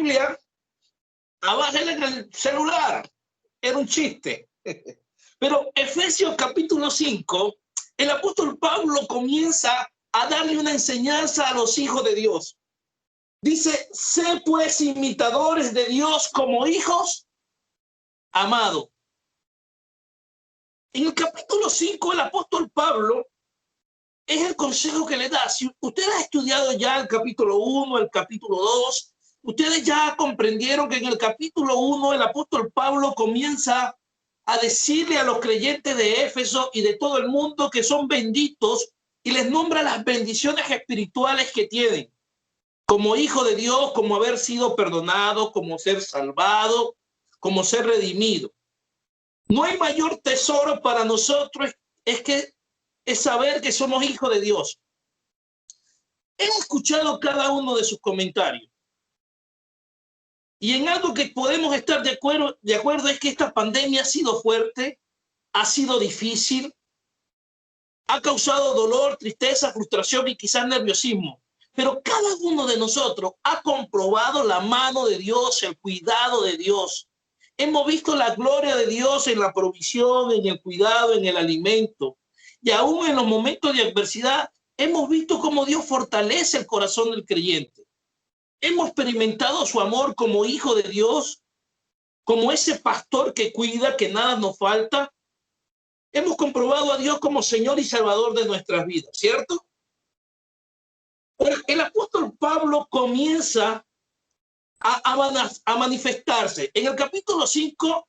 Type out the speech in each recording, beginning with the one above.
Biblia, abájala en el celular. Era un chiste. Pero Efesios capítulo 5, el apóstol Pablo comienza a darle una enseñanza a los hijos de Dios. Dice, sé pues imitadores de Dios como hijos amados. En el capítulo 5, el apóstol Pablo es el consejo que le da. Si usted ha estudiado ya el capítulo 1, el capítulo 2, ustedes ya comprendieron que en el capítulo 1 el apóstol Pablo comienza a decirle a los creyentes de Éfeso y de todo el mundo que son benditos y les nombra las bendiciones espirituales que tienen como hijo de Dios, como haber sido perdonado, como ser salvado, como ser redimido. No hay mayor tesoro para nosotros es saber que somos hijos de Dios. He escuchado cada uno de sus comentarios. Y en algo que podemos estar de acuerdo es que esta pandemia ha sido fuerte, ha sido difícil, ha causado dolor, tristeza, frustración y quizás nerviosismo. Pero cada uno de nosotros ha comprobado la mano de Dios, el cuidado de Dios. Hemos visto la gloria de Dios en la provisión, en el cuidado, en el alimento. Y aún en los momentos de adversidad, hemos visto cómo Dios fortalece el corazón del creyente. Hemos experimentado su amor como hijo de Dios, como ese pastor que cuida, que nada nos falta. Hemos comprobado a Dios como Señor y Salvador de nuestras vidas, ¿cierto? Ahora, el apóstol Pablo comienza a manifestarse. En el capítulo 5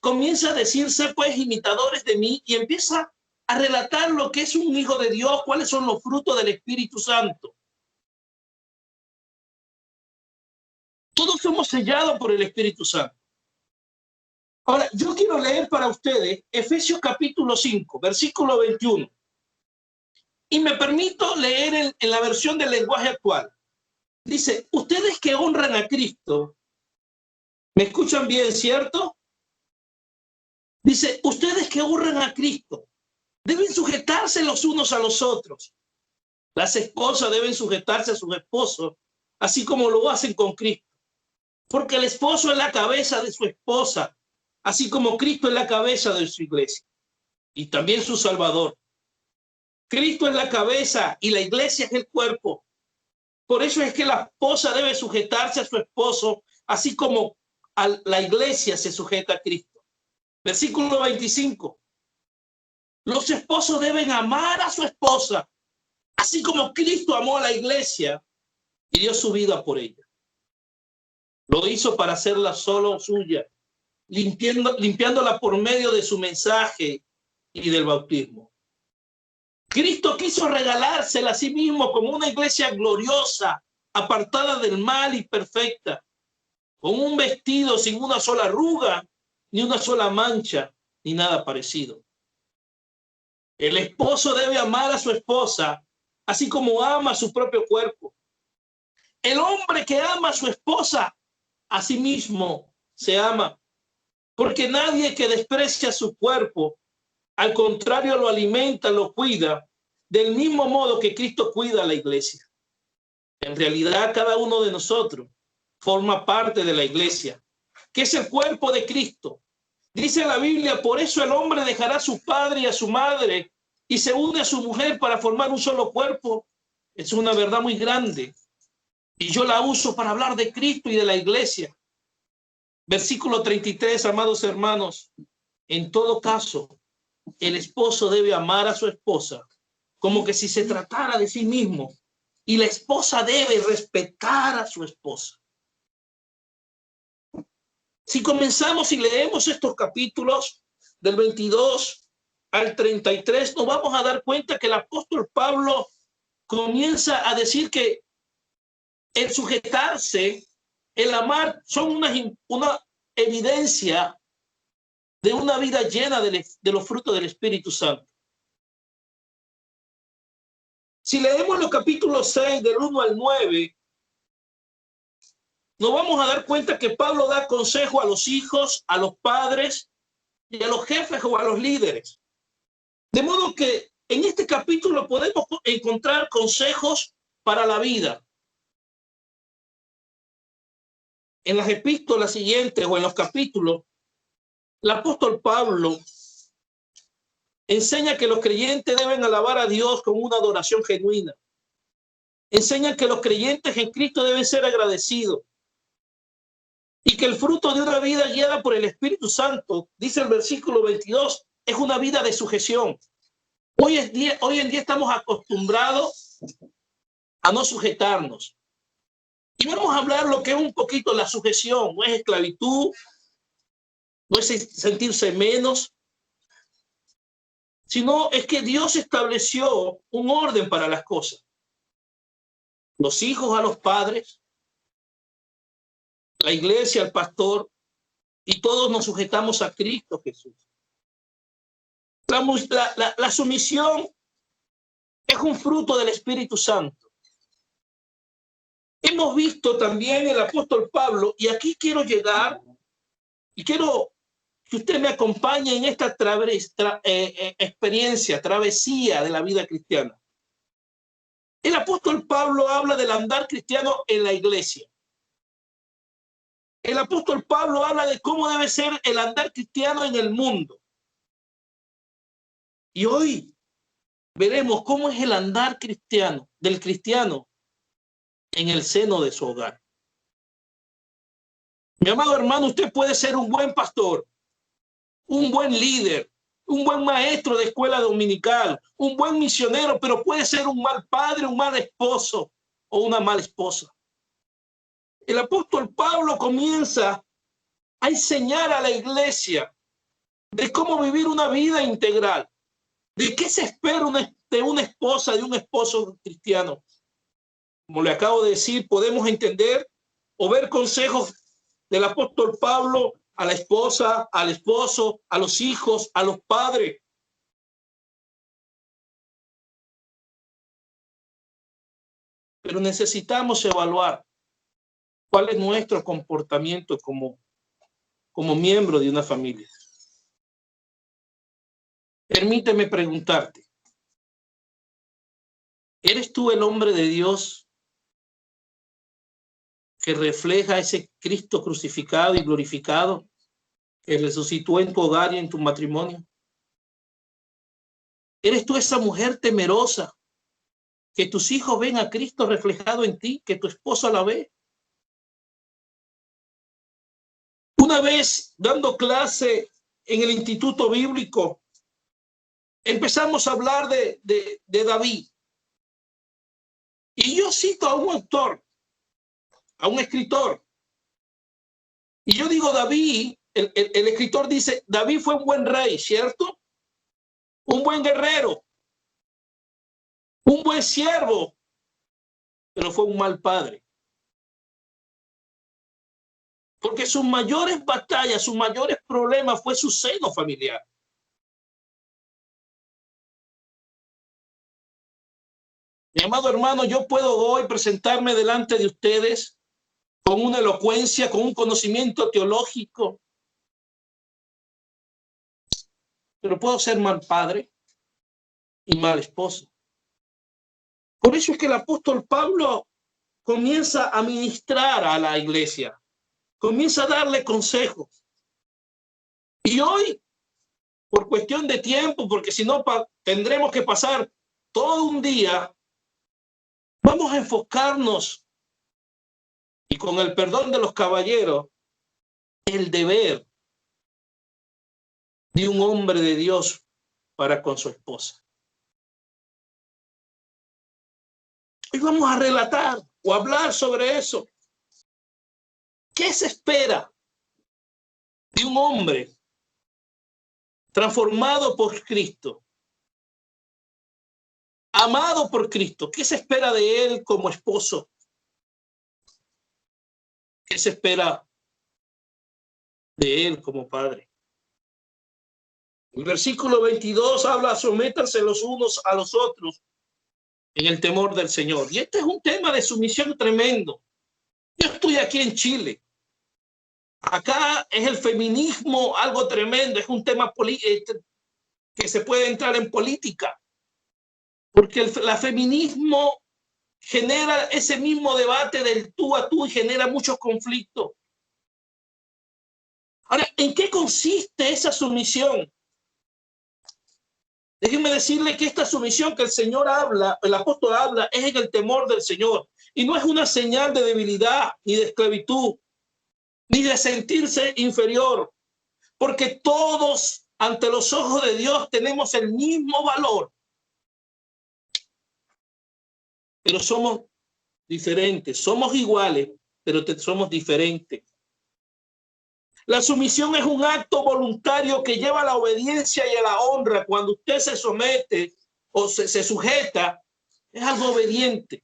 comienza a decirse, pues, imitadores de mí, y empieza a relatar lo que es un hijo de Dios, cuáles son los frutos del Espíritu Santo. Todos somos sellados por el Espíritu Santo. Ahora, yo quiero leer para ustedes Efesios capítulo 5, versículo 21. Y me permito leer en la versión del lenguaje actual. Dice, ustedes que honran a Cristo, ¿me escuchan bien, cierto? Dice, ustedes que honran a Cristo, deben sujetarse los unos a los otros. Las esposas deben sujetarse a sus esposos, así como lo hacen con Cristo. Porque el esposo es la cabeza de su esposa, así como Cristo es la cabeza de su iglesia y también su Salvador. Cristo es la cabeza y la iglesia es el cuerpo. Por eso es que la esposa debe sujetarse a su esposo, así como la iglesia se sujeta a Cristo. Versículo 25. Los esposos deben amar a su esposa, así como Cristo amó a la iglesia y dio su vida por ella. Lo hizo para hacerla solo suya, limpiándola por medio de su mensaje y del bautismo. Cristo quiso regalársela a sí mismo como una iglesia gloriosa, apartada del mal y perfecta, con un vestido sin una sola arruga, ni una sola mancha, ni nada parecido. El esposo debe amar a su esposa, así como ama a su propio cuerpo. El hombre que ama a su esposa, a sí mismo se ama, porque nadie que desprecia su cuerpo, al contrario, lo alimenta, lo cuida, del mismo modo que Cristo cuida a la iglesia. En realidad, cada uno de nosotros forma parte de la iglesia, que es el cuerpo de Cristo. Dice la Biblia, por eso el hombre dejará a su padre y a su madre y se une a su mujer para formar un solo cuerpo. Es una verdad muy grande. Y yo la uso para hablar de Cristo y de la iglesia. Versículo 33, amados hermanos, en todo caso, el esposo debe amar a su esposa como que si se tratara de sí mismo, y la esposa debe respetar a su esposa. Si comenzamos y leemos estos capítulos del 22 al 33, nos vamos a dar cuenta que el apóstol Pablo comienza a decir que el sujetarse, el amar, son una evidencia de una vida llena de los frutos del Espíritu Santo. Si leemos los capítulos 6, del 1 al 9, nos vamos a dar cuenta que Pablo da consejo a los hijos, a los padres y a los jefes o a los líderes. De modo que en este capítulo podemos encontrar consejos para la vida. en las epístolas siguientes o en los capítulos, el apóstol Pablo enseña que los creyentes deben alabar a Dios con una adoración genuina. Enseña que los creyentes en Cristo deben ser agradecidos y que el fruto de una vida guiada por el Espíritu Santo, dice el versículo 22, es una vida de sujeción. Hoy en día estamos acostumbrados a no sujetarnos. Y vamos a hablar lo que es un poquito la sujeción. No es esclavitud, no es sentirse menos, sino es que Dios estableció un orden para las cosas. Los hijos a los padres, la iglesia al pastor, y todos nos sujetamos a Cristo Jesús. La sumisión es un fruto del Espíritu Santo. Hemos visto también el apóstol Pablo, y aquí quiero llegar, y quiero que usted me acompañe en esta experiencia, travesía de la vida cristiana. El apóstol Pablo habla del andar cristiano en la iglesia. El apóstol Pablo habla de cómo debe ser el andar cristiano en el mundo. Y hoy veremos cómo es el andar cristiano, del cristiano, en el seno de su hogar. Mi amado hermano, usted puede ser un buen pastor, un buen líder, un buen maestro de escuela dominical, un buen misionero, pero puede ser un mal padre, un mal esposo o una mala esposa. El apóstol Pablo comienza a enseñar a la iglesia de cómo vivir una vida integral, de qué se espera de una esposa, de un esposo cristiano. Como le acabo de decir, podemos entender o ver consejos del apóstol Pablo a la esposa, al esposo, a los hijos, a los padres. Pero necesitamos evaluar cuál es nuestro comportamiento como miembro de una familia. Permíteme preguntarte, ¿eres tú el hombre de Dios que refleja ese Cristo crucificado y glorificado que resucitó en tu hogar y en tu matrimonio? ¿Eres tú esa mujer temerosa que tus hijos ven a Cristo reflejado en ti, que tu esposa la ve? Una vez dando clase en el Instituto Bíblico, empezamos a hablar de David. Y yo cito a un autor, a un escritor. Y yo digo David, el escritor dice, David fue un buen rey, ¿cierto? Un buen guerrero, un buen siervo, pero fue un mal padre. Porque sus mayores batallas, sus mayores problemas fue su seno familiar. Mi amado hermano, yo puedo hoy presentarme delante de ustedes con una elocuencia, con un conocimiento teológico, pero puedo ser mal padre y mal esposo. Por eso es que el apóstol Pablo comienza a ministrar a la iglesia, comienza a darle consejos. Y hoy, por cuestión de tiempo, porque si no tendremos que pasar todo un día, vamos a enfocarnos, y con el perdón de los caballeros, el deber de un hombre de Dios para con su esposa. Hoy vamos a relatar o hablar sobre eso. ¿Qué se espera de un hombre transformado por Cristo, amado por Cristo? ¿Qué se espera de él como esposo? ¿Qué se espera de él como padre? El versículo 22 habla, sométanse los unos a los otros en el temor del Señor. Y este es un tema de sumisión tremendo. Yo estoy aquí en Chile. Acá es el feminismo algo tremendo, es un tema que se puede entrar en política, porque el feminismo genera ese mismo debate del tú a tú y genera muchos conflictos. Ahora, ¿en qué consiste esa sumisión? Déjenme decirle que esta sumisión que el Señor habla, el apóstol habla, es en el temor del Señor. Y no es una señal de debilidad, ni de esclavitud, ni de sentirse inferior, porque todos ante los ojos de Dios tenemos el mismo valor, pero somos diferentes, somos iguales, pero somos diferentes. La sumisión es un acto voluntario que lleva a la obediencia y a la honra. Cuando usted se somete o se sujeta, es algo obediente.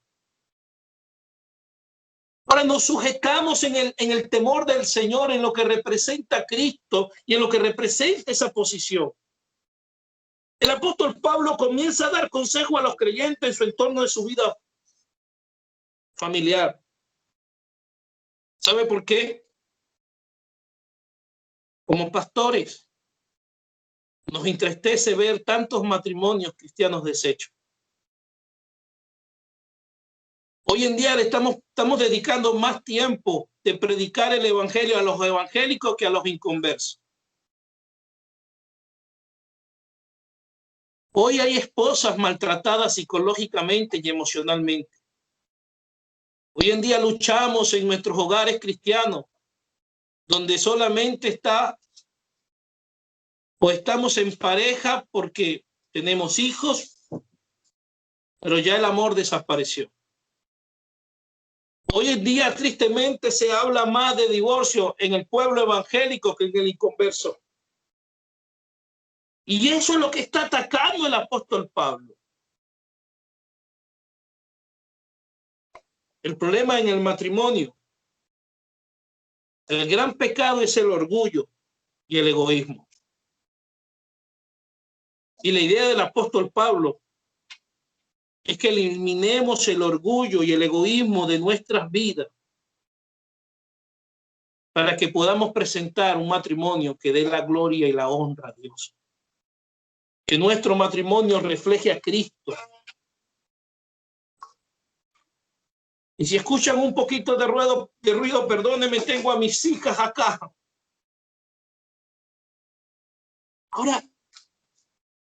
Ahora nos sujetamos en el temor del Señor, en lo que representa a Cristo y en lo que representa esa posición. El apóstol Pablo comienza a dar consejo a los creyentes en su entorno de su vida familiar. ¿Sabe por qué? Como pastores, nos entristece ver tantos matrimonios cristianos deshechos. Hoy en día le estamos dedicando más tiempo de predicar el evangelio a los evangélicos que a los inconversos. Hoy hay esposas maltratadas psicológicamente y emocionalmente. Hoy en día luchamos en nuestros hogares cristianos, donde solamente estamos en pareja porque tenemos hijos, pero ya el amor desapareció. Hoy en día, tristemente, se habla más de divorcio en el pueblo evangélico que en el inconverso. Y eso es lo que está atacando el apóstol Pablo. El problema en el matrimonio, el gran pecado es el orgullo y el egoísmo. Y la idea del apóstol Pablo es que eliminemos el orgullo y el egoísmo de nuestras vidas para que podamos presentar un matrimonio que dé la gloria y la honra a Dios. Que nuestro matrimonio refleje a Cristo. Y si escuchan un poquito de ruido, perdónenme, tengo a mis hijas acá. Ahora,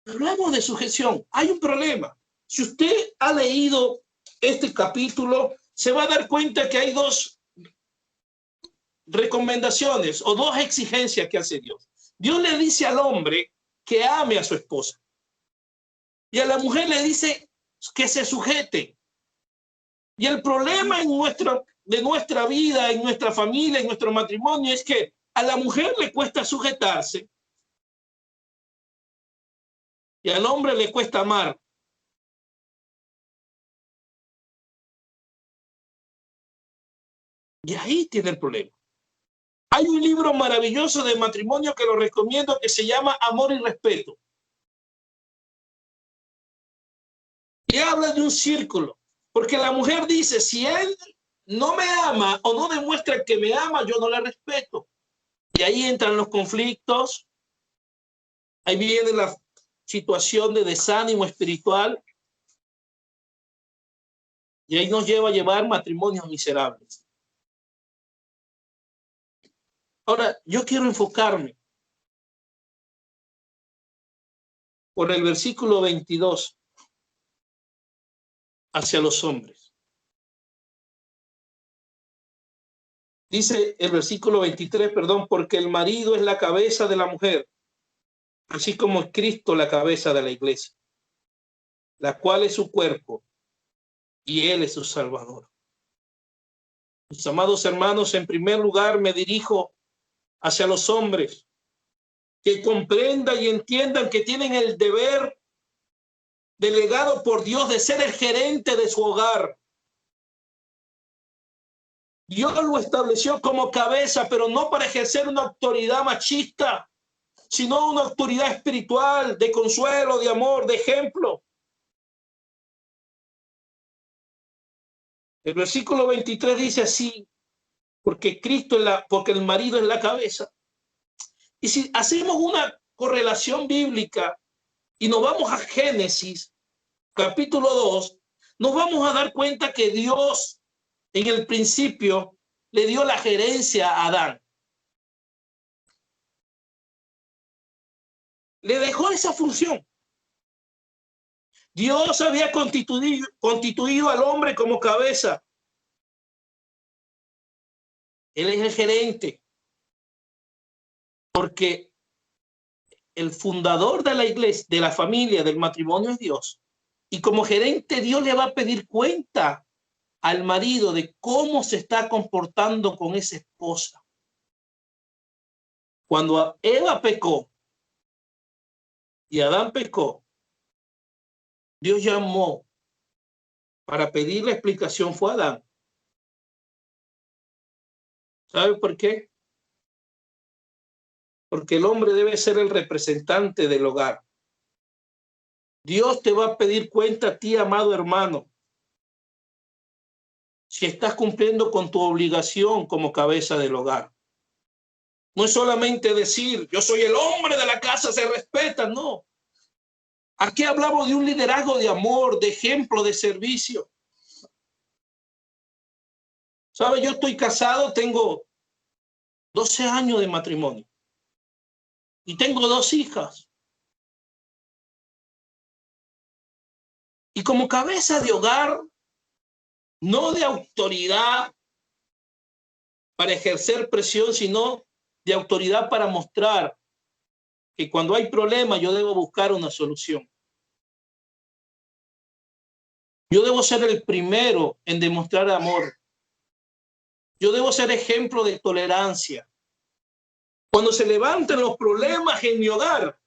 hablamos de sujeción. Hay un problema. Si usted ha leído este capítulo, se va a dar cuenta que hay dos recomendaciones o dos exigencias que hace Dios. Dios le dice al hombre que ame a su esposa. Y a la mujer le dice que se sujete. Y el problema de nuestra vida, en nuestra familia, en nuestro matrimonio, es que a la mujer le cuesta sujetarse y al hombre le cuesta amar. Y ahí tiene el problema. Hay un libro maravilloso de matrimonio que lo recomiendo que se llama Amor y Respeto. Y habla de un círculo. Porque la mujer dice, si él no me ama o no demuestra que me ama, yo no le respeto. Y ahí entran los conflictos. Ahí viene la situación de desánimo espiritual. Y ahí nos lleva a llevar matrimonios miserables. Ahora, yo quiero enfocarme por el versículo 22 hacia los hombres. Dice el versículo 23, porque el marido es la cabeza de la mujer, así como es Cristo la cabeza de la iglesia, la cual es su cuerpo y él es su salvador. Mis amados hermanos, en primer lugar me dirijo hacia los hombres, que comprendan y entiendan que tienen el deber delegado por Dios de ser el gerente de su hogar. Dios lo estableció como cabeza, pero no para ejercer una autoridad machista, sino una autoridad espiritual, de consuelo, de amor, de ejemplo. El versículo 23 dice así, porque el marido es la cabeza. Y si hacemos una correlación bíblica y nos vamos a Génesis, capítulo 2, nos vamos a dar cuenta que Dios en el principio le dio la gerencia a Adán. le dejó esa función. Dios había constituido al hombre como cabeza. Él es el gerente, porque el fundador de la iglesia, de la familia, del matrimonio es Dios. Y como gerente, Dios le va a pedir cuenta al marido de cómo se está comportando con esa esposa. Cuando Eva pecó y Adán pecó, Dios llamó para pedirle explicación, fue a Adán. ¿Sabe por qué? Porque el hombre debe ser el representante del hogar. Dios te va a pedir cuenta a ti, amado hermano, si estás cumpliendo con tu obligación como cabeza del hogar. No es solamente decir, yo soy el hombre de la casa, se respeta, no. Aquí hablamos de un liderazgo de amor, de ejemplo, de servicio. ¿Sabe? Yo estoy casado, tengo 12 años de matrimonio y tengo 2 hijas. Y como cabeza de hogar, no de autoridad para ejercer presión, sino de autoridad para mostrar que cuando hay problemas yo debo buscar una solución. Yo debo ser el primero en demostrar amor. Yo debo ser ejemplo de tolerancia. Cuando se levanten los problemas en mi hogar,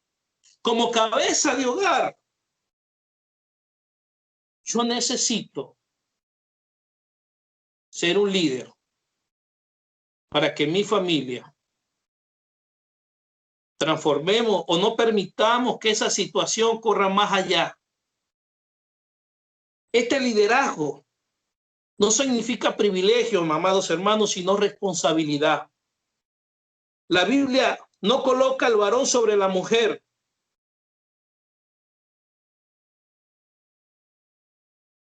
como cabeza de hogar, yo necesito ser un líder para que mi familia transformemos o no permitamos que esa situación corra más allá. Este liderazgo no significa privilegio, amados hermanos, sino responsabilidad. La Biblia no coloca al varón sobre la mujer.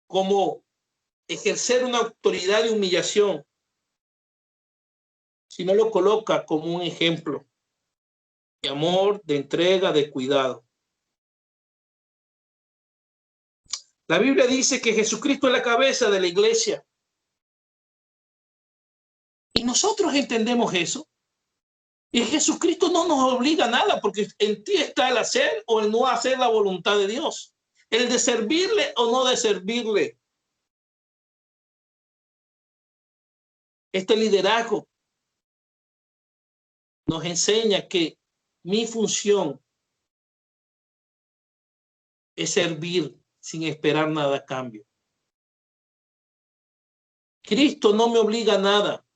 Como ejercer una autoridad de humillación, sino lo coloca como un ejemplo de amor, de entrega, de cuidado. La Biblia dice que Jesucristo es la cabeza de la iglesia. Y nosotros entendemos eso. Y Jesucristo no nos obliga a nada, porque en ti está el hacer o el no hacer la voluntad de Dios. El de servirle o no de servirle. Este liderazgo nos enseña que mi función es servir sin esperar nada a cambio. Cristo no me obliga a nada.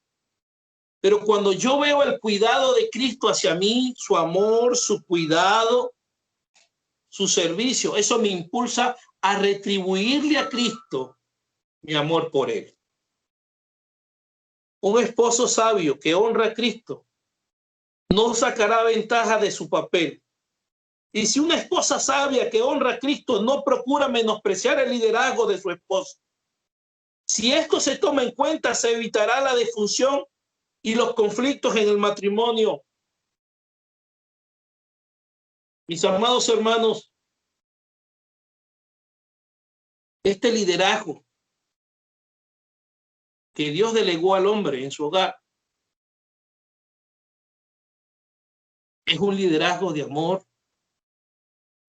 Pero cuando yo veo el cuidado de Cristo hacia mí, su amor, su cuidado, su servicio, eso me impulsa a retribuirle a Cristo mi amor por él. Un esposo sabio que honra a Cristo no sacará ventaja de su papel. Y si una esposa sabia que honra a Cristo no procura menospreciar el liderazgo de su esposo, si esto se toma en cuenta, se evitará la disfunción y los conflictos en el matrimonio. Mis amados hermanos, este liderazgo que Dios delegó al hombre en su hogar es un liderazgo de amor,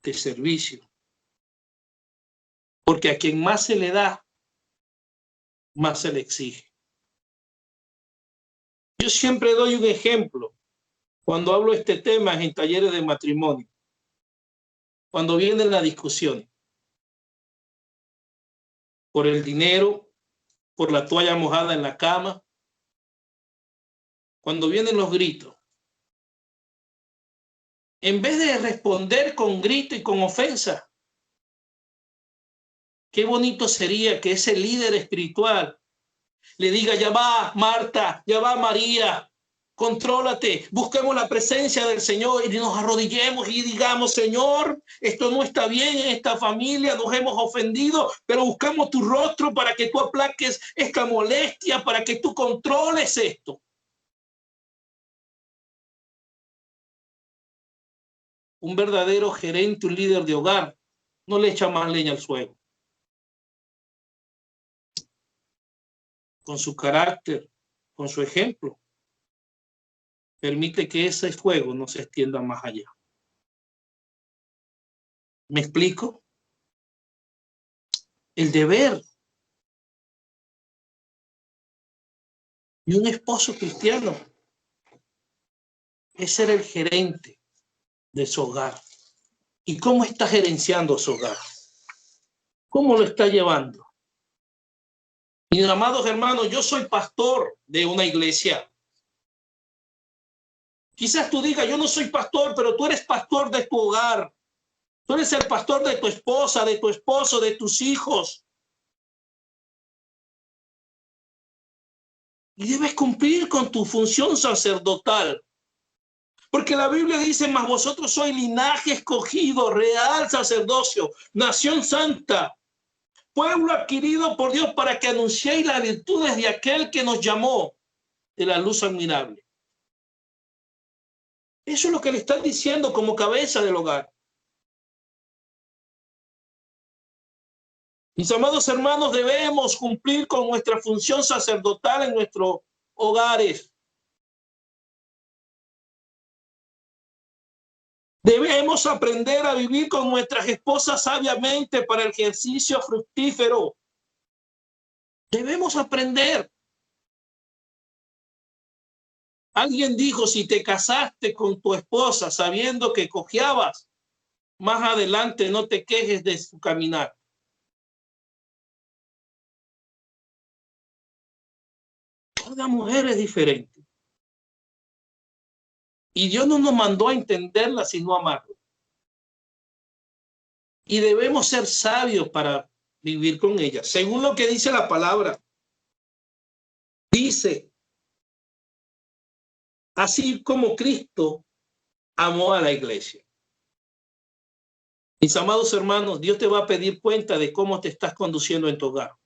de servicio. Porque a quien más se le da, más se le exige. Yo siempre doy un ejemplo cuando hablo de este tema en talleres de matrimonio. Cuando vienen las discusiones por el dinero, por la toalla mojada en la cama, cuando vienen los gritos, en vez de responder con grito y con ofensa, qué bonito sería que ese líder espiritual le diga: ya va Marta, ya va María, contrólate, busquemos la presencia del Señor y nos arrodillemos y digamos: Señor, esto no está bien en esta familia, nos hemos ofendido, pero buscamos tu rostro para que tú aplaques esta molestia, para que tú controles esto. un verdadero gerente, un líder de hogar, no le echa más leña al fuego. Con su carácter, con su ejemplo, permite que ese fuego no se extienda más allá. ¿Me explico? El deber de un esposo cristiano es ser el gerente de su hogar. ¿Y cómo está gerenciando su hogar? ¿Cómo lo está llevando? Mis amados hermanos, yo soy pastor de una iglesia. Quizás tú digas, yo no soy pastor, pero tú eres pastor de tu hogar. Tú eres el pastor de tu esposa, de tu esposo, de tus hijos. Y debes cumplir con tu función sacerdotal. Porque la Biblia dice, mas vosotros sois linaje escogido, real sacerdocio, nación santa, pueblo adquirido por Dios para que anunciéis las virtudes de aquel que nos llamó de la luz admirable. Eso es lo que le están diciendo como cabeza del hogar. Mis amados hermanos, debemos cumplir con nuestra función sacerdotal en nuestros hogares. Debemos aprender a vivir con nuestras esposas sabiamente para el ejercicio fructífero. Debemos aprender. Alguien dijo, si te casaste con tu esposa sabiendo que cojeabas, más adelante no te quejes de su caminar. Cada mujer es diferente. Y Dios no nos mandó a entenderla, sino a amarla. Y debemos ser sabios para vivir con ella. Según lo que dice la palabra, dice, así como Cristo amó a la iglesia. Mis amados hermanos, Dios te va a pedir cuenta de cómo te estás conduciendo en tu hogar.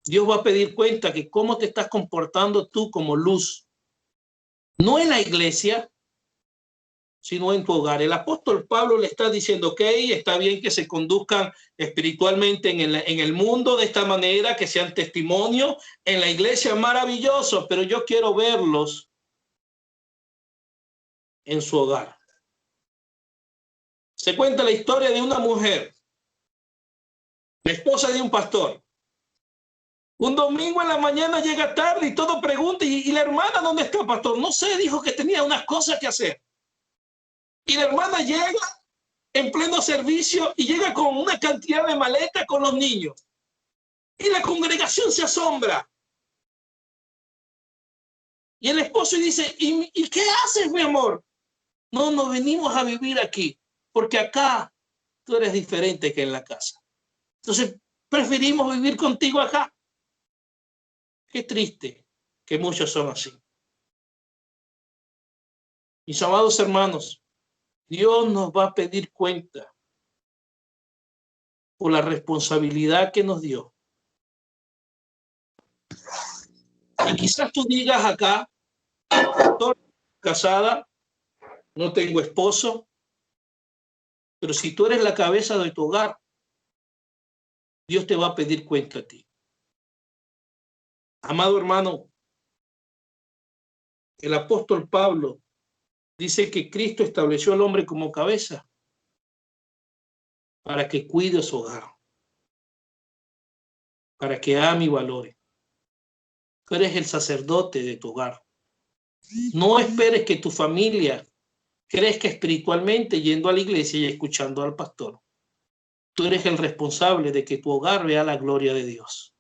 Dios va a pedir cuenta que cómo te estás comportando tú como luz. No en la iglesia, sino en tu hogar. El apóstol Pablo le está diciendo, ok, está bien que se conduzcan espiritualmente en el mundo de esta manera, que sean testimonio en la iglesia, maravilloso, pero yo quiero verlos en su hogar. Se cuenta la historia de una mujer, la esposa de un pastor. Un domingo en la mañana llega tarde y todo pregunta, ¿y la hermana dónde está, pastor? No sé, dijo que tenía unas cosas que hacer. Y la hermana llega en pleno servicio y llega con una cantidad de maletas con los niños. Y la congregación se asombra. Y el esposo dice, ¿y qué haces, mi amor? No, nos venimos a vivir aquí, porque acá tú eres diferente que en la casa. Entonces, preferimos vivir contigo acá. Qué triste que muchos son así. Mis amados hermanos, Dios nos va a pedir cuenta por la responsabilidad que nos dio. Y quizás tú digas acá, estoy casada, no tengo esposo, pero si tú eres la cabeza de tu hogar, Dios te va a pedir cuenta a ti. Amado hermano, el apóstol Pablo dice que Cristo estableció al hombre como cabeza para que cuide su hogar, para que ame y valore. Tú eres el sacerdote de tu hogar. No esperes que tu familia crezca espiritualmente yendo a la iglesia y escuchando al pastor. Tú eres el responsable de que tu hogar vea la gloria de Dios.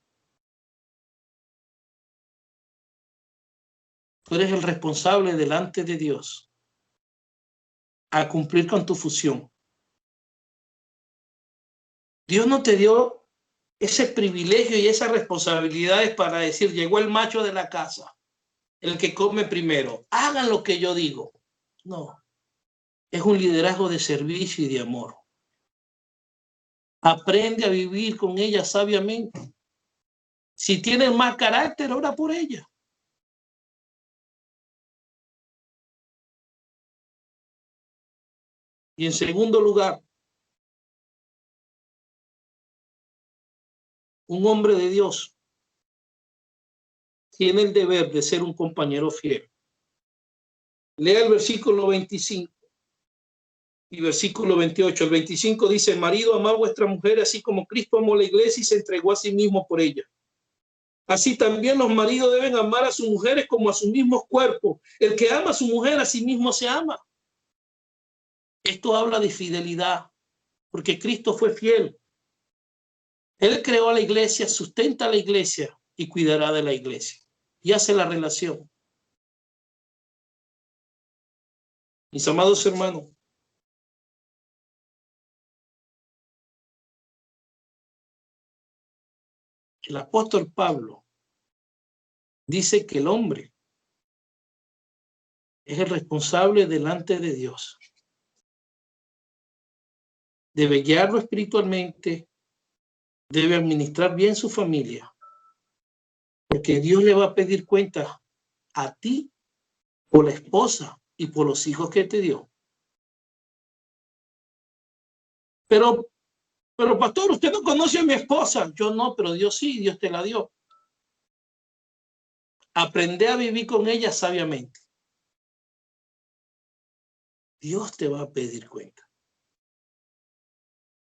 Tú eres el responsable delante de Dios a cumplir con tu función. Dios no te dio ese privilegio y esas responsabilidades para decir, llegó el macho de la casa, el que come primero, hagan lo que yo digo. No, es un liderazgo de servicio y de amor. Aprende a vivir con ella sabiamente. Si tienen más carácter, ora por ella. Y en segundo lugar, un hombre de Dios tiene el deber de ser un compañero fiel. Lea el versículo 25 y versículo 28. El 25 dice: marido, amad a vuestra mujer, así como Cristo amó la iglesia y se entregó a sí mismo por ella. Así también los maridos deben amar a sus mujeres como a sus mismos cuerpos. El que ama a su mujer, a sí mismo se ama. Esto habla de fidelidad, porque Cristo fue fiel. Él creó a la iglesia, sustenta a la iglesia y cuidará de la iglesia. Y hace la relación. Mis amados hermanos, el apóstol Pablo dice que el hombre es el responsable delante de Dios. Debe guiarlo espiritualmente, debe administrar bien su familia, porque Dios le va a pedir cuentas a ti por la esposa y por los hijos que te dio. Pero pastor, usted no conoce a mi esposa. Yo no, pero Dios sí, Dios te la dio. Aprende a vivir con ella sabiamente. Dios te va a pedir cuenta.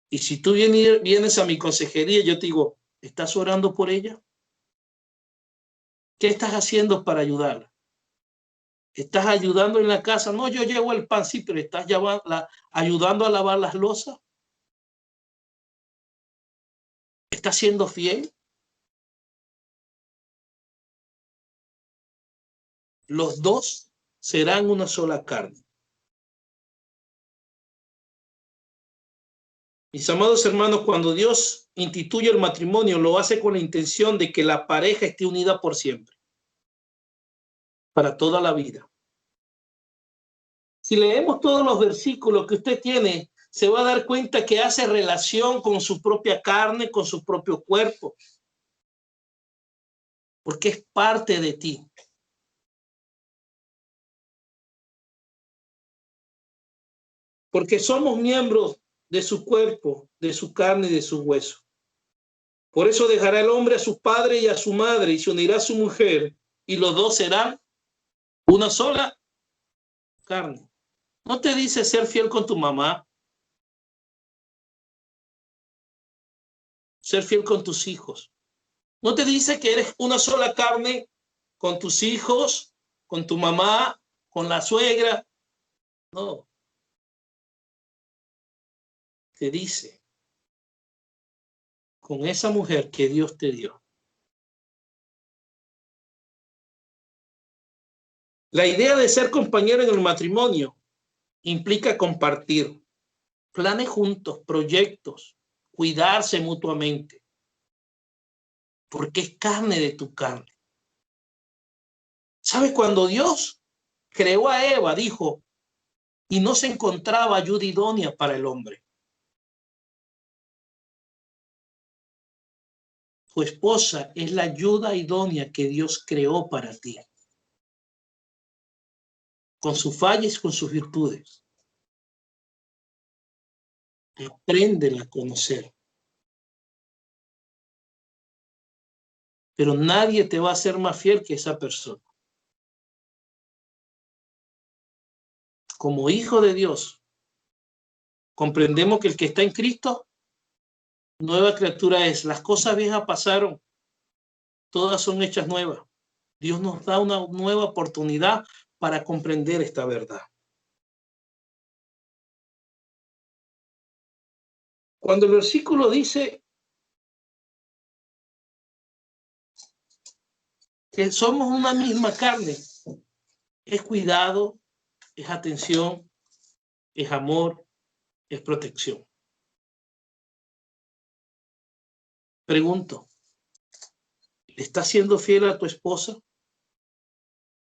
Y si tú vienes a mi consejería, yo te digo, ¿estás orando por ella? ¿Qué estás haciendo para ayudarla? ¿Estás ayudando en la casa? No, yo llevo el pan, sí, pero ¿estás ayudando a lavar las losas? ¿Estás siendo fiel? Los dos serán una sola carne. Mis amados hermanos, cuando Dios instituye el matrimonio, lo hace con la intención de que la pareja esté unida por siempre, para toda la vida. Si leemos todos los versículos que usted tiene, se va a dar cuenta que hace relación con su propia carne, con su propio cuerpo, porque es parte de ti. Porque somos miembros de su cuerpo, de su carne y de su hueso. Por eso dejará el hombre a su padre y a su madre y se unirá a su mujer, y los dos serán una sola carne. ¿No te dice ser fiel con tu mamá? Ser fiel con tus hijos. ¿No te dice que eres una sola carne con tus hijos, con tu mamá, con la suegra? No. Te dice con esa mujer que Dios te dio. La idea de ser compañero en el matrimonio implica compartir planes juntos, proyectos, cuidarse mutuamente, porque es carne de tu carne. ¿Sabes? Cuando Dios creó a Eva, dijo, y no se encontraba ayuda idónea para el hombre. Tu esposa es la ayuda idónea que Dios creó para ti, con sus fallas y con sus virtudes. Apréndela a conocer. Pero nadie te va a ser más fiel que esa persona. Como hijo de Dios, comprendemos que el que está en Cristo, nueva criatura es. Las cosas viejas pasaron, todas son hechas nuevas. Dios nos da una nueva oportunidad para comprender esta verdad. Cuando el versículo dice que somos una misma carne, es cuidado, es atención, es amor, es protección. Pregunto, ¿le estás siendo fiel a tu esposa?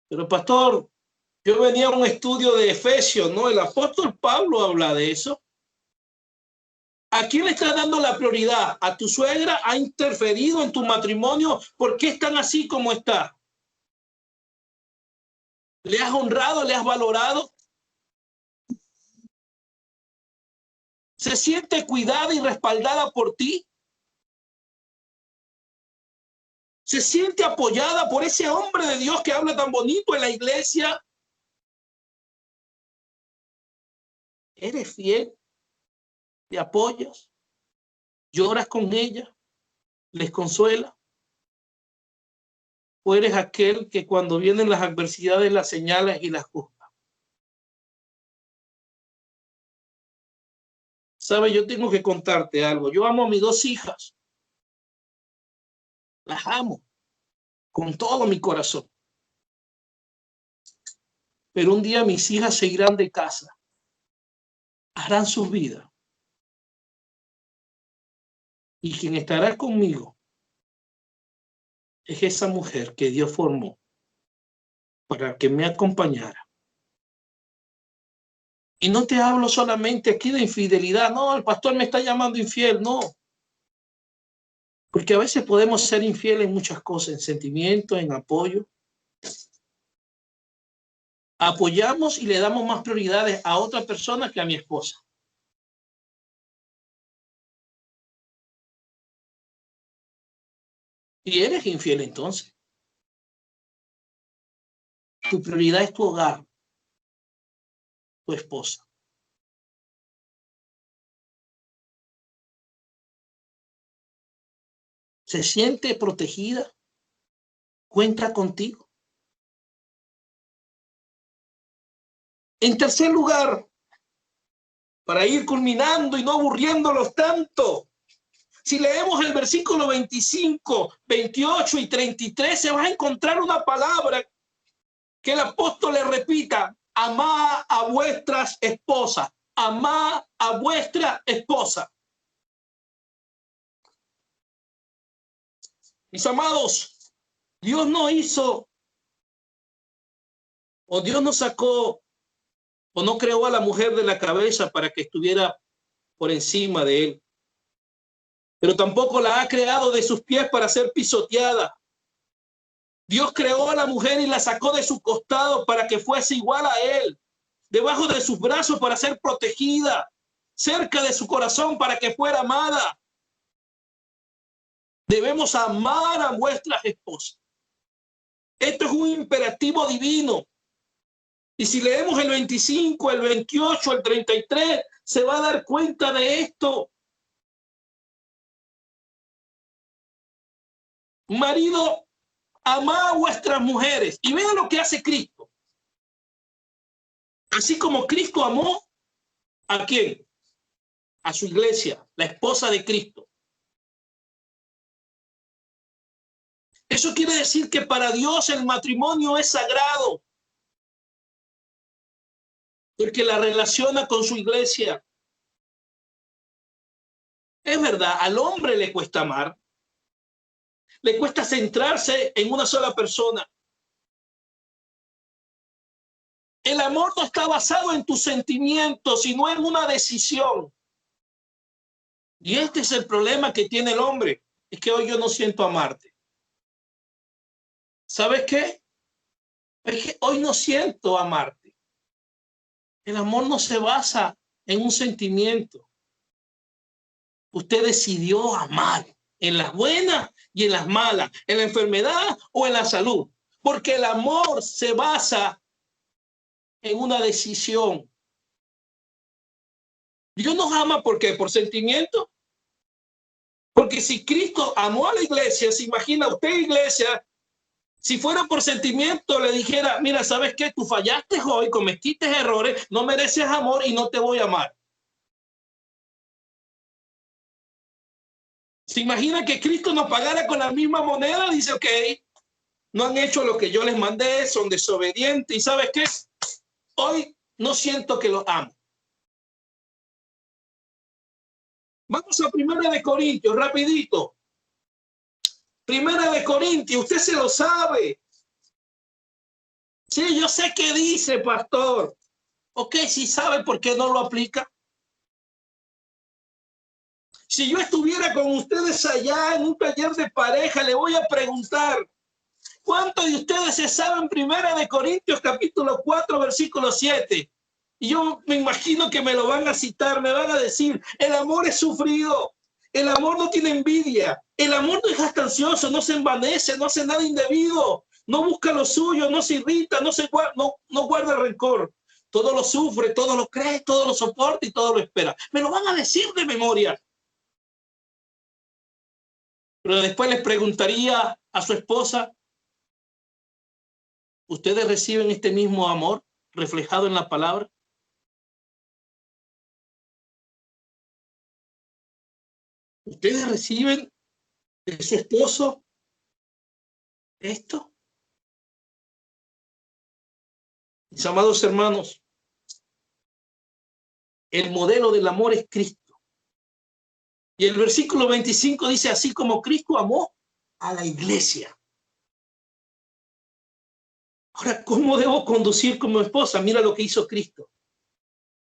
Pero pastor, yo venía a un estudio de Efesios, ¿no? El apóstol Pablo habla de eso. ¿A quién le estás dando la prioridad? ¿A tu suegra? ¿Ha interferido en tu matrimonio? ¿Por qué están así como está? ¿Le has honrado? ¿Le has valorado? ¿Se siente cuidada y respaldada por ti? ¿Se siente apoyada por ese hombre de Dios que habla tan bonito en la iglesia? ¿Eres fiel? ¿Te apoyas? ¿Lloras con ella? ¿Les consuela? ¿O eres aquel que cuando vienen las adversidades las señalas y las juzgas? ¿Sabes? Yo tengo que contarte algo. Yo amo a mis dos hijas. Las amo con todo mi corazón. Pero un día mis hijas se irán de casa. Harán su vida. Y quien estará conmigo es esa mujer que Dios formó para que me acompañara. Y no te hablo solamente aquí de infidelidad. No, el pastor me está llamando infiel. No. Porque a veces podemos ser infieles en muchas cosas, en sentimientos, en apoyo. Apoyamos y le damos más prioridades a otra persona que a mi esposa. Y eres infiel entonces. Tu prioridad es tu hogar, tu esposa. ¿Se siente protegida? ¿Cuenta contigo? En tercer lugar, para ir culminando y no aburriéndolos tanto, si leemos el versículo 25, 28 y 33, se va a encontrar una palabra que el apóstol le repita: amad a vuestras esposas, amad a vuestra esposa. Mis amados, Dios no hizo, o Dios no sacó, o no creó a la mujer de la cabeza para que estuviera por encima de él. Pero tampoco la ha creado de sus pies para ser pisoteada. Dios creó a la mujer y la sacó de su costado para que fuese igual a él, debajo de sus brazos para ser protegida, cerca de su corazón para que fuera amada. Debemos amar a vuestras esposas. Esto es un imperativo divino. Y si leemos el 25, el 28, el 33, se va a dar cuenta de esto. Marido, amad a vuestras mujeres. Y vean lo que hace Cristo. Así como Cristo amó, ¿a quién? A su iglesia, la esposa de Cristo. Eso quiere decir que para Dios el matrimonio es sagrado, porque la relaciona con su iglesia. Es verdad, al hombre le cuesta amar, le cuesta centrarse en una sola persona. El amor no está basado en tus sentimientos, sino en una decisión. Y este es el problema que tiene el hombre, es que hoy yo no siento amarte. ¿Sabes qué? Es que hoy no siento amarte. El amor no se basa en un sentimiento. Usted decidió amar en las buenas y en las malas, en la enfermedad o en la salud, porque el amor se basa en una decisión. Dios nos ama, ¿por qué? ¿Por sentimiento? Porque si Cristo amó a la iglesia, se imagina usted, iglesia, si fuera por sentimiento, le dijera: mira, ¿sabes qué? Tú fallaste hoy, cometiste errores, no mereces amor y no te voy a amar. ¿Se imagina que Cristo nos pagara con la misma moneda? Dice: ok, no han hecho lo que yo les mandé, son desobedientes, y ¿sabes qué? Hoy no siento que los amo. Vamos a 1 de Corintios, rapidito. 1 de Corintios, usted se lo sabe. Sí, yo sé qué dice, pastor. Ok, si sabe, ¿por qué no lo aplica? Si yo estuviera con ustedes allá en un taller de pareja, le voy a preguntar: ¿cuántos de ustedes se saben 1 de Corintios capítulo 4, versículo 7? Y yo me imagino que me lo van a citar, me van a decir, el amor es sufrido, el amor no tiene envidia, el amor no es jactancioso, no se envanece, no hace nada indebido, no busca lo suyo, no se irrita, no guarda rencor. Todo lo sufre, todo lo cree, todo lo soporta y todo lo espera. Me lo van a decir de memoria. Pero después les preguntaría a su esposa, ¿ustedes reciben este mismo amor reflejado en la palabra? ¿Ustedes reciben de su esposo esto? Mis amados hermanos, el modelo del amor es Cristo. Y el versículo 25 dice, así como Cristo amó a la iglesia. Ahora, ¿cómo debo conducir como esposa? Mira lo que hizo Cristo.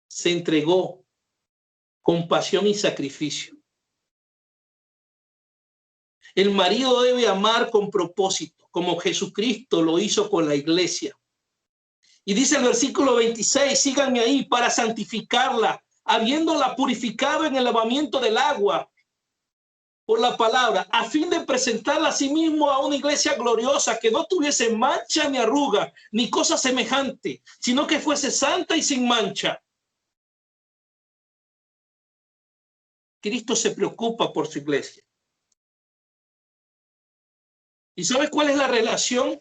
Se entregó con pasión y sacrificio. El marido debe amar con propósito, como Jesucristo lo hizo con la iglesia. Y dice el versículo 26, síganme ahí, para santificarla, habiéndola purificado en el lavamiento del agua por la palabra, a fin de presentarla a sí mismo a una iglesia gloriosa, que no tuviese mancha ni arruga, ni cosa semejante, sino que fuese santa y sin mancha. Cristo se preocupa por su iglesia. ¿Y sabes cuál es la relación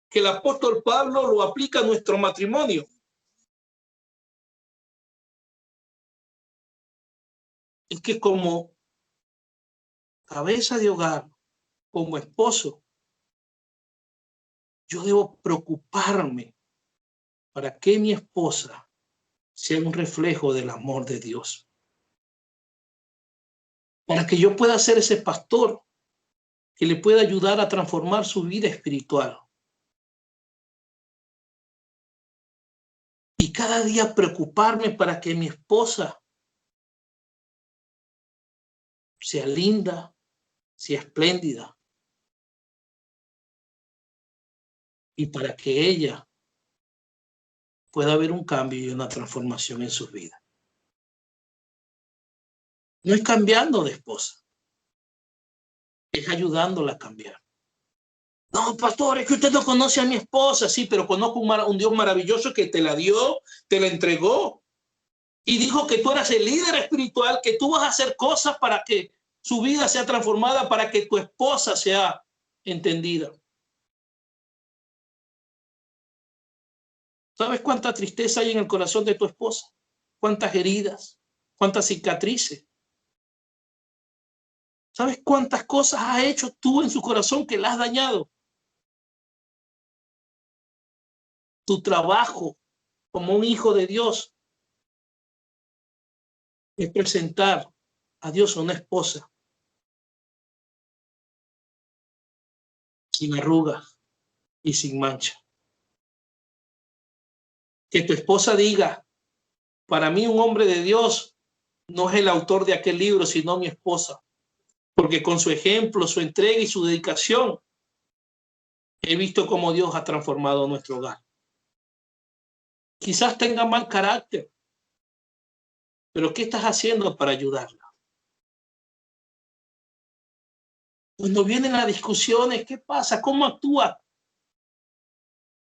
que el apóstol Pablo lo aplica a nuestro matrimonio? Es que como cabeza de hogar, como esposo, yo debo preocuparme para que mi esposa sea un reflejo del amor de Dios. Para que yo pueda ser ese pastor que le pueda ayudar a transformar su vida espiritual. Y cada día preocuparme para que mi esposa sea linda, sea espléndida. Y para que ella pueda haber un cambio y una transformación en su vida. No es cambiando de esposa, es ayudándola a cambiar. No, pastor, es que usted no conoce a mi esposa. Sí, pero conozco un Dios maravilloso que te la dio, te la entregó y dijo que tú eras el líder espiritual, que tú vas a hacer cosas para que su vida sea transformada, para que tu esposa sea entendida. ¿Sabes cuánta tristeza hay en el corazón de tu esposa? ¿Cuántas heridas? ¿Cuántas cicatrices? ¿Sabes cuántas cosas has hecho tú en su corazón que la has dañado? Tu trabajo como un hijo de Dios es presentar a Dios a una esposa sin arrugas y sin mancha. Que tu esposa diga, para mí un hombre de Dios no es el autor de aquel libro, sino mi esposa. Porque con su ejemplo, su entrega y su dedicación, he visto cómo Dios ha transformado nuestro hogar. Quizás tenga mal carácter, pero ¿qué estás haciendo para ayudarla? Cuando vienen las discusiones, ¿qué pasa? ¿Cómo actúa?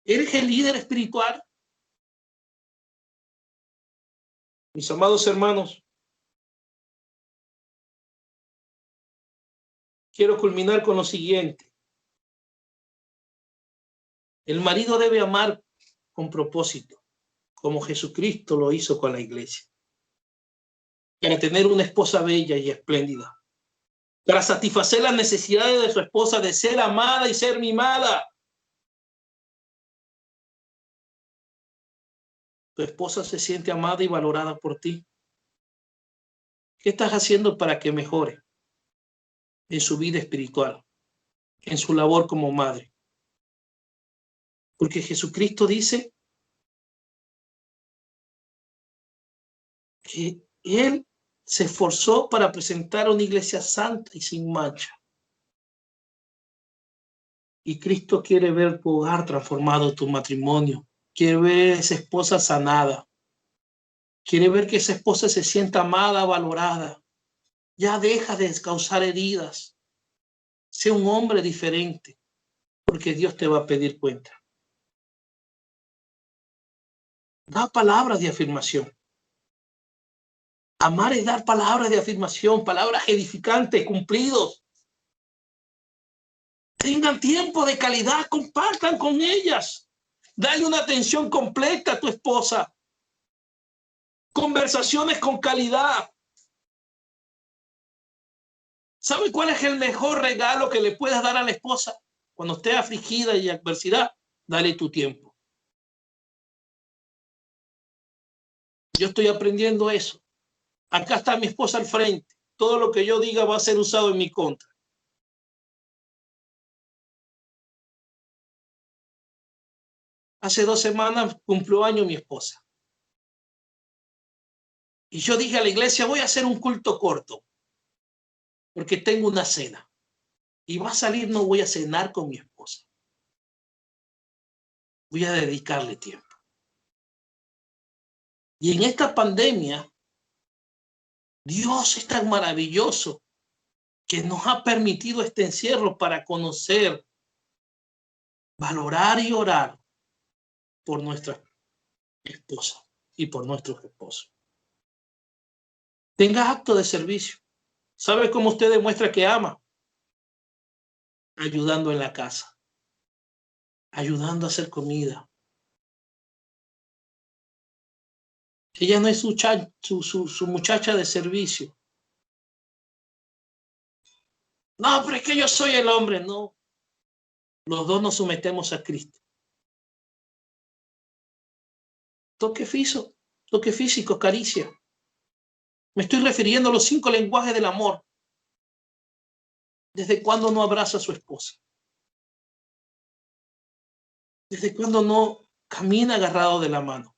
¿Eres el líder espiritual? Mis amados hermanos, quiero culminar con lo siguiente. El marido debe amar con propósito, como Jesucristo lo hizo con la iglesia, para tener una esposa bella y espléndida, para satisfacer las necesidades de su esposa de ser amada y ser mimada. Tu esposa se siente amada y valorada por ti. ¿Qué estás haciendo para que mejore en su vida espiritual, en su labor como madre? Porque Jesucristo dice que Él se esforzó para presentar una iglesia santa y sin mancha. Y Cristo quiere ver tu hogar transformado, tu matrimonio. Quiere ver esa esposa sanada. Quiere ver que esa esposa se sienta amada, valorada. Ya deja de causar heridas. Sé un hombre diferente, porque Dios te va a pedir cuenta. Da palabras de afirmación. Amar es dar palabras de afirmación, palabras edificantes, cumplidos. Tengan tiempo de calidad, compartan con ellas. Dale una atención completa a tu esposa. Conversaciones con calidad. ¿Sabe cuál es el mejor regalo que le puedas dar a la esposa? Cuando esté afligida y adversidad, dale tu tiempo. Yo estoy aprendiendo eso. Acá está mi esposa al frente. Todo lo que yo diga va a ser usado en mi contra. Hace 2 semanas cumplió año mi esposa. Y yo dije a la iglesia, voy a hacer un culto corto, porque tengo una cena. Y va a salir, no voy a cenar con mi esposa. Voy a dedicarle tiempo. Y en esta pandemia, Dios es tan maravilloso que nos ha permitido este encierro para conocer, valorar y orar por nuestra esposa y por nuestros esposos. Tenga acto de servicio. ¿Sabe cómo usted demuestra que ama? Ayudando en la casa, ayudando a hacer comida. Ella no es su muchacha de servicio. No, pero es que yo soy el hombre. No, los dos nos sometemos a Cristo. Toque físico, caricia. Me estoy refiriendo a los 5 lenguajes del amor. ¿Desde cuándo no abraza a su esposa? ¿Desde cuándo no camina agarrado de la mano?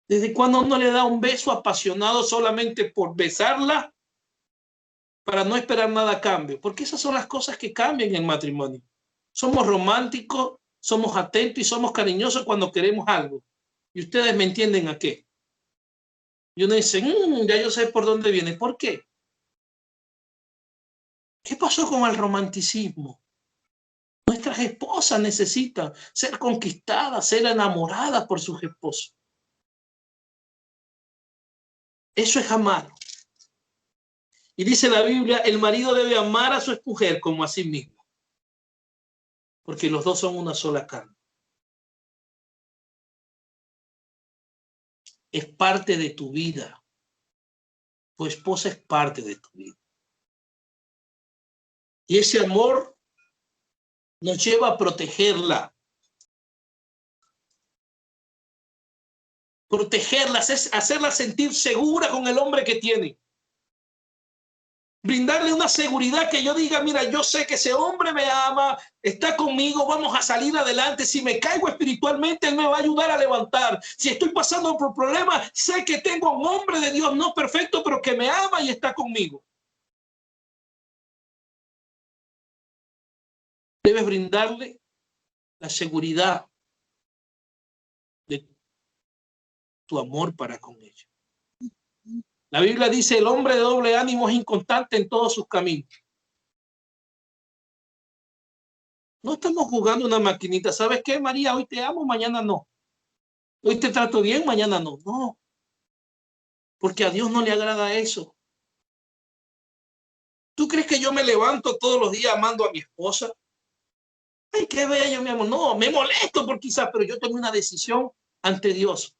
¿Desde cuándo no le da un beso apasionado solamente por besarla para no esperar nada a cambio? Porque esas son las cosas que cambian en el matrimonio. Somos románticos, somos atentos y somos cariñosos cuando queremos algo. Y ustedes me entienden a qué. Y uno dice, ya yo sé por dónde viene. ¿Por qué? ¿Qué pasó con el romanticismo? Nuestras esposas necesitan ser conquistadas, ser enamoradas por sus esposos. Eso es amar. Y dice la Biblia, el marido debe amar a su mujer como a sí mismo, porque los dos son una sola carne. Es parte de tu vida. Tu esposa es parte de tu vida. Y ese amor nos lleva a protegerla. Protegerla, hacerla sentir segura con el hombre que tiene. Brindarle una seguridad que yo diga, mira, yo sé que ese hombre me ama, está conmigo, vamos a salir adelante. Si me caigo espiritualmente, él me va a ayudar a levantar. Si estoy pasando por problemas, sé que tengo un hombre de Dios no perfecto, pero que me ama y está conmigo. Debes brindarle la seguridad de tu amor para con ella. La Biblia dice, el hombre de doble ánimo es inconstante en todos sus caminos. No estamos jugando una maquinita. ¿Sabes qué, María? Hoy te amo, mañana no. Hoy te trato bien, mañana no. No, porque a Dios no le agrada eso. ¿Tú crees que yo me levanto todos los días amando a mi esposa? Ay, qué bello, mi amor. No, me molesto por quizás, pero yo tomé una decisión ante Dios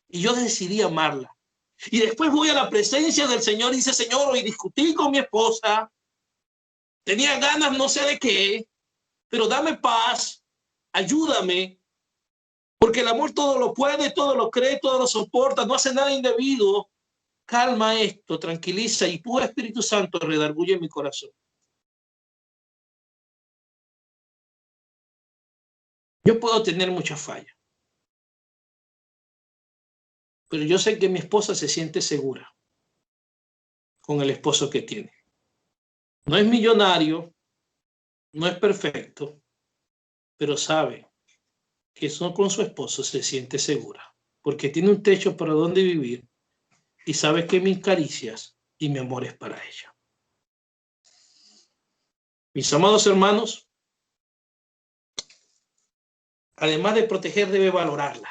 y yo decidí amarla. Y después voy a la presencia del Señor y dice, Señor, hoy discutí con mi esposa, tenía ganas no sé de qué, pero dame paz, ayúdame, porque el amor todo lo puede, todo lo cree, todo lo soporta, no hace nada indebido. Calma esto, tranquiliza y tu Espíritu Santo redarguye mi corazón. Yo puedo tener muchas fallas, pero yo sé que mi esposa se siente segura con el esposo que tiene. No es millonario, no es perfecto, pero sabe que con su esposo se siente segura, porque tiene un techo para donde vivir y sabe que mis caricias y mi amor es para ella. Mis amados hermanos, además de proteger, debe valorarla.